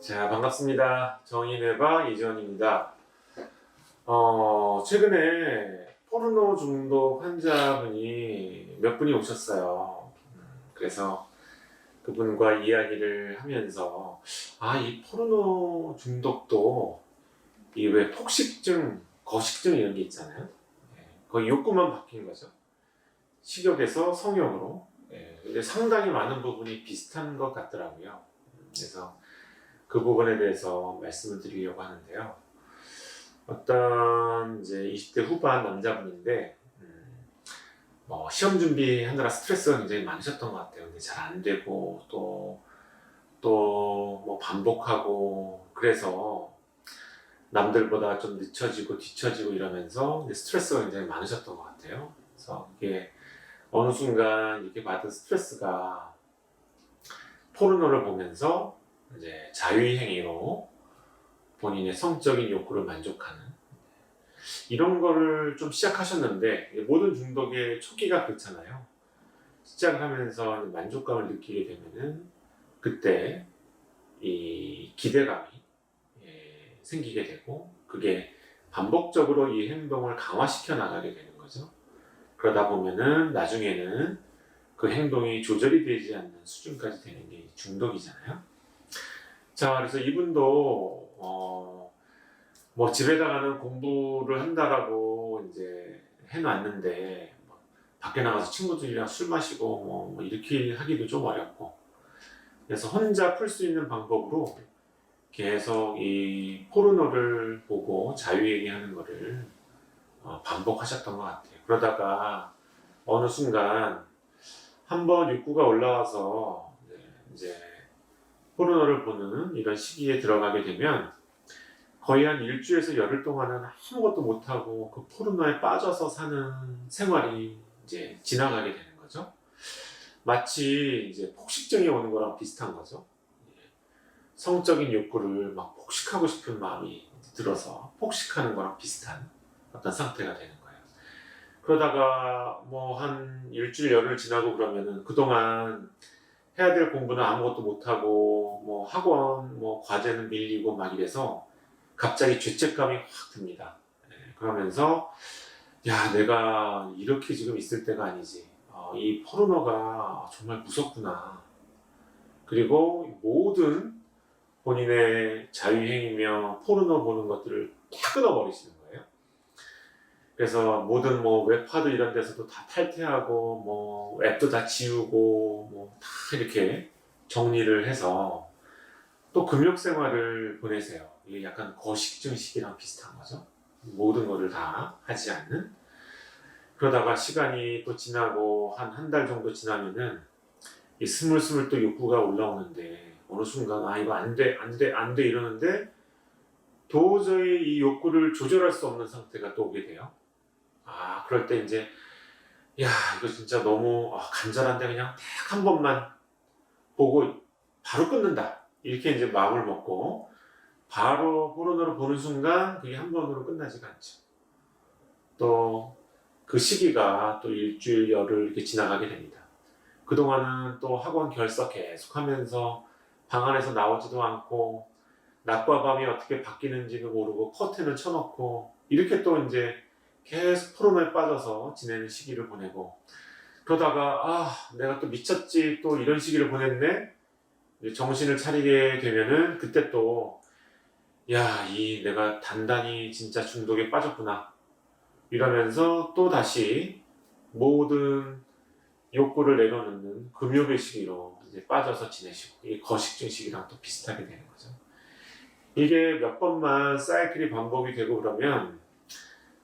자, 반갑습니다. 정의네바 이지원입니다. 최근에 포르노 중독 환자분이 몇 분이 오셨어요. 그래서 그분과 이야기를 하면서, 이 포르노 중독도 이 왜 폭식증, 거식증 이런 게 있잖아요. 거의 욕구만 바뀐 거죠. 식욕에서 성욕으로. 근데 상당히 많은 부분이 비슷한 것 같더라고요. 그래서 그 부분에 대해서 말씀을 드리려고 하는데요. 어떤 이제 20대 후반 남자분인데, 시험 준비하느라 스트레스가 굉장히 많으셨던 것 같아요. 근데 잘 안 되고, 또 뭐 반복하고, 그래서 남들보다 좀 늦춰지고 뒤처지고 이러면서 이제 스트레스가 굉장히 많으셨던 것 같아요. 그래서 이게 어느 순간 이렇게 받은 스트레스가 포르노를 보면서 이제 자유행위로 본인의 성적인 욕구를 만족하는 이런 거를 좀 시작하셨는데, 모든 중독의 초기가 그렇잖아요. 시작을 하면서 만족감을 느끼게 되면은 그때 이 기대감이 생기게 되고, 그게 반복적으로 이 행동을 강화시켜 나가게 되는 거죠. 그러다 보면은 나중에는 그 행동이 조절이 되지 않는 수준까지 되는 게 중독이잖아요. 자, 그래서 이분도 뭐 집에다가는 공부를 한다라고 이제 해놨는데, 밖에 나가서 친구들이랑 술 마시고 뭐 이렇게 하기도 좀 어렵고, 그래서 혼자 풀 수 있는 방법으로 계속 이 포르노를 보고 자유얘기하는 거를 반복하셨던 것 같아요. 그러다가 어느 순간 한번 욕구가 올라와서 이제 포르노를 보는 이런 시기에 들어가게 되면 거의 한 일주에서 열흘 동안은 아무것도 못하고 그 포르노에 빠져서 사는 생활이 이제 지나가게 되는 거죠. 마치 이제 폭식증이 오는 거랑 비슷한 거죠. 성적인 욕구를 막 폭식하고 싶은 마음이 들어서 폭식하는 거랑 비슷한 어떤 상태가 되는 거예요. 그러다가 뭐 한 일주일 열흘 지나고 그러면은 그동안 해야 될 공부는 아무것도 못하고 뭐 학원 뭐 과제는 밀리고 막 이래서 갑자기 죄책감이 확 듭니다. 그러면서 내가 이렇게 지금 있을 때가 아니지. 이 포르노가 정말 무섭구나. 그리고 모든 본인의 자유행위며 포르노 보는 것들을 다 끊어버리시는 거예요. 그래서 모든 뭐 웹하드 이런 데서도 다 탈퇴하고 뭐 앱도 다 지우고 뭐 다 이렇게 정리를 해서 또 금욕 생활을 보내세요. 이게 약간 거식증식이랑 비슷한 거죠. 모든 거를 다 하지 않는. 그러다가 시간이 또 지나고 한 달 정도 지나면은 이 스물스물 또 욕구가 올라오는데, 어느 순간 이거 안 돼, 안 돼, 안 돼 이러는데 도저히 이 욕구를 조절할 수 없는 상태가 또 오게 돼요. 그럴 때 이제 이거 진짜 너무 간절한데 그냥 딱 한 번만 보고 바로 끊는다. 이렇게 이제 마음을 먹고 바로 포르노를 보는 순간 그게 한 번으로 끝나지가 않죠. 또 그 시기가 또 일주일, 열흘 이렇게 지나가게 됩니다. 그동안은 또 학원 결석 계속 하면서 방 안에서 나오지도 않고 낮과 밤이 어떻게 바뀌는지도 모르고 커튼을 쳐놓고 이렇게 또 이제 계속 포르노에 빠져서 지내는 시기를 보내고, 그러다가 내가 또 미쳤지 또 이런 시기를 보냈네. 이제 정신을 차리게 되면은 그때 또 내가 단단히 진짜 중독에 빠졌구나 이러면서 또 다시 모든 욕구를 내려놓는 금욕의 시기로 이제 빠져서 지내시고, 이게 거식증 시기랑 또 비슷하게 되는 거죠. 이게 몇 번만 사이클이 반복이 되고 그러면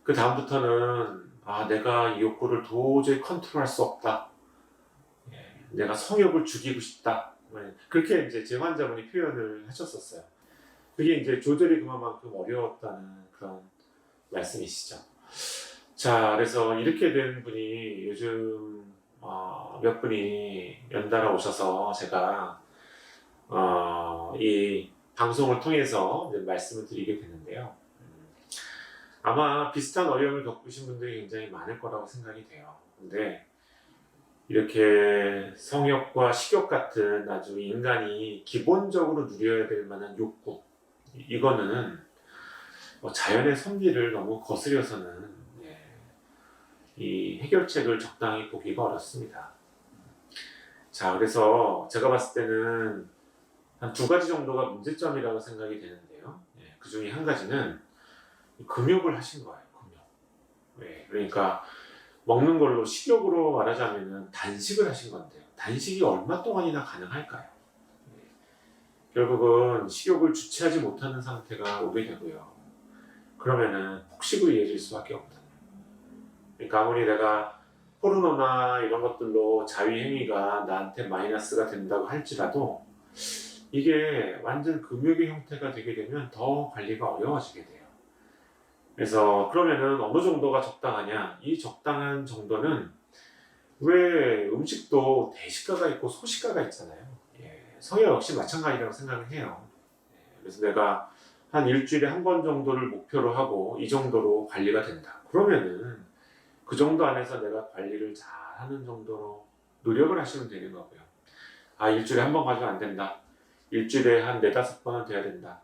그 다음부터는 내가 이 욕구를 도저히 컨트롤할 수 없다. 내가 성욕을 죽이고 싶다. 그렇게 이제 제 환자분이 표현을 하셨었어요. 그게 이제 조절이 그만큼 어려웠다는 그런 말씀이시죠. 자, 그래서 이렇게 된 분이 요즘 몇 분이 연달아 오셔서 제가 이 방송을 통해서 이제 말씀을 드리게 됐는데요. 아마 비슷한 어려움을 겪으신 분들이 굉장히 많을 거라고 생각이 돼요. 근데 이렇게 성욕과 식욕 같은 아주 인간이 기본적으로 누려야 될 만한 욕구, 이거는 자연의 섭리를 너무 거스려서는 이 해결책을 적당히 보기가 어렵습니다. 자, 그래서 제가 봤을 때는 한 두 가지 정도가 문제점이라고 생각이 되는데요. 그 중에 한 가지는 금욕을 하신 거예요. 금욕. 그러니까 먹는 걸로 식욕으로 말하자면 단식을 하신 건데요. 단식이 얼마 동안이나 가능할까요? 결국은 식욕을 주체하지 못하는 상태가 오게 되고요. 그러면은 폭식으로 이어질 수밖에 없다. 그러니까 아무리 내가 포르노나 이런 것들로 자위행위가 나한테 마이너스가 된다고 할지라도 이게 완전 금욕의 형태가 되게 되면 더 관리가 어려워지게 돼요. 그래서 그러면은 어느 정도가 적당하냐? 이 적당한 정도는 왜 음식도 대식가가 있고 소식가가 있잖아요. 성형 역시 마찬가지라고 생각을 해요. 그래서 내가 한 일주일에 한 번 정도를 목표로 하고 이 정도로 관리가 된다. 그러면은 그 정도 안에서 내가 관리를 잘 하는 정도로 노력을 하시면 되는 거고요. 아, 일주일에 한 번 가지고 안 된다. 일주일에 한 4-5번은 돼야 된다.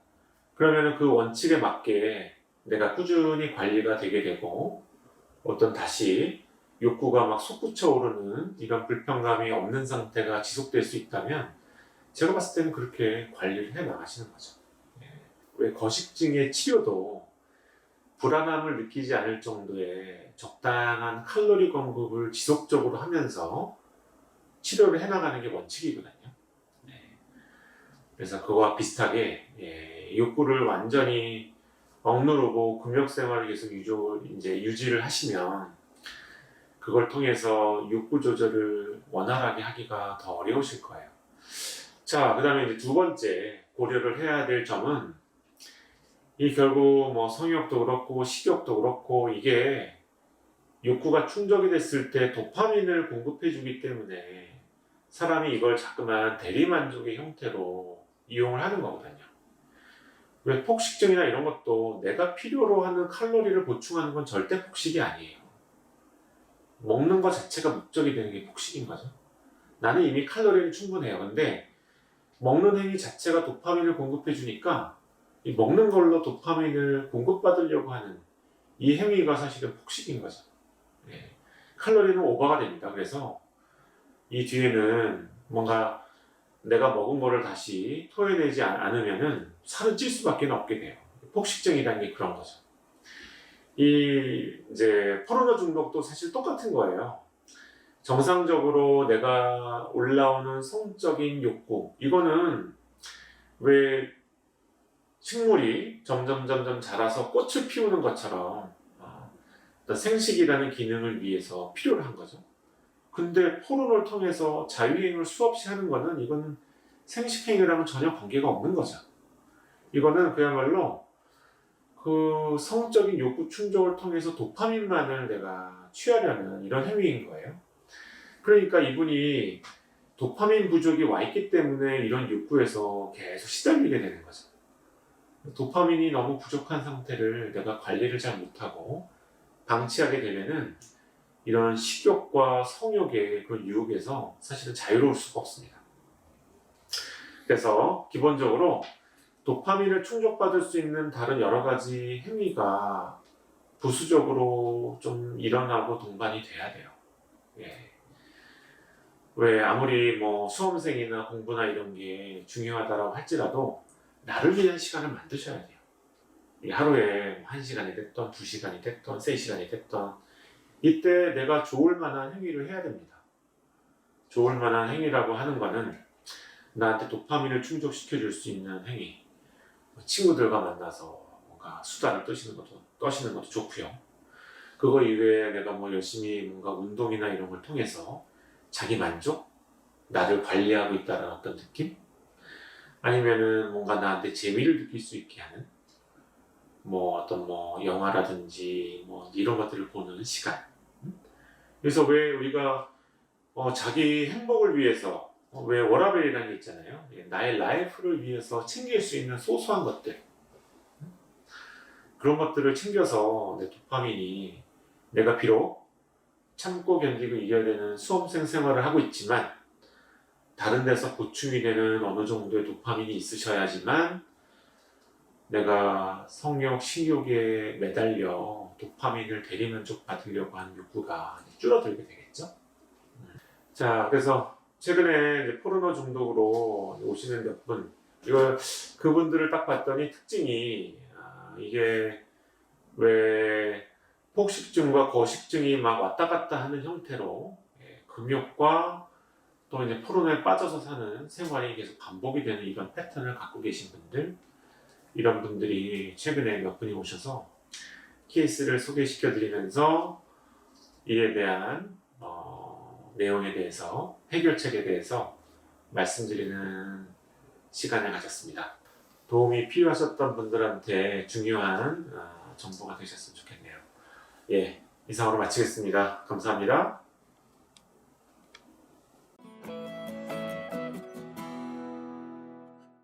그러면은 그 원칙에 맞게 내가 꾸준히 관리가 되게 되고 어떤 다시 욕구가 막 솟구쳐 오르는 이런 불편감이 없는 상태가 지속될 수 있다면 제가 봤을 때는 그렇게 관리를 해 나가시는 거죠. 왜 거식증의 치료도 불안함을 느끼지 않을 정도의 적당한 칼로리 공급을 지속적으로 하면서 치료를 해나가는 게 원칙이거든요. 그래서 그거와 비슷하게 욕구를 완전히 억누르고 금욕 생활을 계속 유지를 하시면 그걸 통해서 욕구 조절을 원활하게 하기가 더 어려우실 거예요. 자, 그 다음에 이제 두 번째 고려를 해야 될 점은 이 결국 뭐 성욕도 그렇고 식욕도 그렇고 이게 욕구가 충족이 됐을 때 도파민을 공급해 주기 때문에 사람이 이걸 자꾸만 대리만족의 형태로 이용을 하는 거거든요. 왜 폭식증이나 이런 것도 내가 필요로 하는 칼로리를 보충하는 건 절대 폭식이 아니에요. 먹는 것 자체가 목적이 되는 게 폭식인 거죠. 나는 이미 칼로리는 충분해요. 근데 먹는 행위 자체가 도파민을 공급해 주니까 이 먹는 걸로 도파민을 공급받으려고 하는 이 행위가 사실은 폭식인 거죠. 칼로리는 오버가 됩니다. 그래서 이 뒤에는 뭔가 내가 먹은 거를 다시 토해내지 않으면은 살은 찔 수밖에 없게 돼요. 폭식증이라는 게 그런 거죠. 이 이제 포르노 중독도 사실 똑같은 거예요. 정상적으로 내가 올라오는 성적인 욕구, 이거는 왜 식물이 점점 자라서 꽃을 피우는 것처럼 어떤 생식이라는 기능을 위해서 필요로 한 거죠. 근데 포르노를 통해서 자유행위를 수없이 하는 거는 이거는 생식행위랑은 전혀 관계가 없는 거죠. 이거는 그야말로 그 성적인 욕구 충족을 통해서 도파민만을 내가 취하려는 이런 행위인 거예요. 그러니까 이분이 도파민 부족이 와 있기 때문에 이런 욕구에서 계속 시달리게 되는 거죠. 도파민이 너무 부족한 상태를 내가 관리를 잘 못하고 방치하게 되면은 이런 식욕과 성욕의 그런 유혹에서 사실은 자유로울 수가 없습니다. 그래서 기본적으로 도파민을 충족받을 수 있는 다른 여러 가지 행위가 부수적으로 좀 일어나고 동반이 돼야 돼요. 왜 아무리 뭐 수험생이나 공부나 이런 게 중요하다고 할지라도 나를 위한 시간을 만드셔야 돼요. 하루에 1시간이 됐던 2시간이 됐던 3시간이 됐던 이때 내가 좋을 만한 행위를 해야 됩니다. 좋을 만한 행위라고 하는 거는 나한테 도파민을 충족시켜 줄 수 있는 행위, 친구들과 만나서 뭔가 수다를 떠시는 것도 좋고요. 그거 이외에 내가 뭐 열심히 뭔가 운동이나 이런 걸 통해서 자기 만족? 나를 관리하고 있다는 어떤 느낌? 아니면은 뭔가 나한테 재미를 느낄 수 있게 하는 뭐 어떤 뭐 영화라든지 뭐 이런 것들을 보는 시간. 그래서 왜 우리가 자기 행복을 위해서 왜 워라밸이라는 게 있잖아요. 나의 라이프를 위해서 챙길 수 있는 소소한 것들, 그런 것들을 챙겨서 내 도파민이 내가 비록 참고 견디고 이겨야 되는 수험생 생활을 하고 있지만 다른 데서 보충이 되는 어느 정도의 도파민이 있으셔야지만 내가 성욕, 식욕에 매달려 도파민을 대리만족 받으려고 하는 욕구가 줄어들게 되겠죠. 자, 그래서 최근에 이제 포르노 중독으로 오시는 몇 분, 이걸 그분들을 딱 봤더니 특징이 이게 왜 폭식증과 거식증이 막 왔다 갔다 하는 형태로 금욕과 또 이제 포르노에 빠져서 사는 생활이 계속 반복이 되는 이런 패턴을 갖고 계신 분들, 이런 분들이 최근에 몇 분이 오셔서 케이스를 소개시켜 드리면서 이에 대한 내용에 대해서, 해결책에 대해서 말씀드리는 시간을 가졌습니다. 도움이 필요하셨던 분들한테 중요한 정보가 되셨으면 좋겠네요. 예, 이상으로 마치겠습니다. 감사합니다.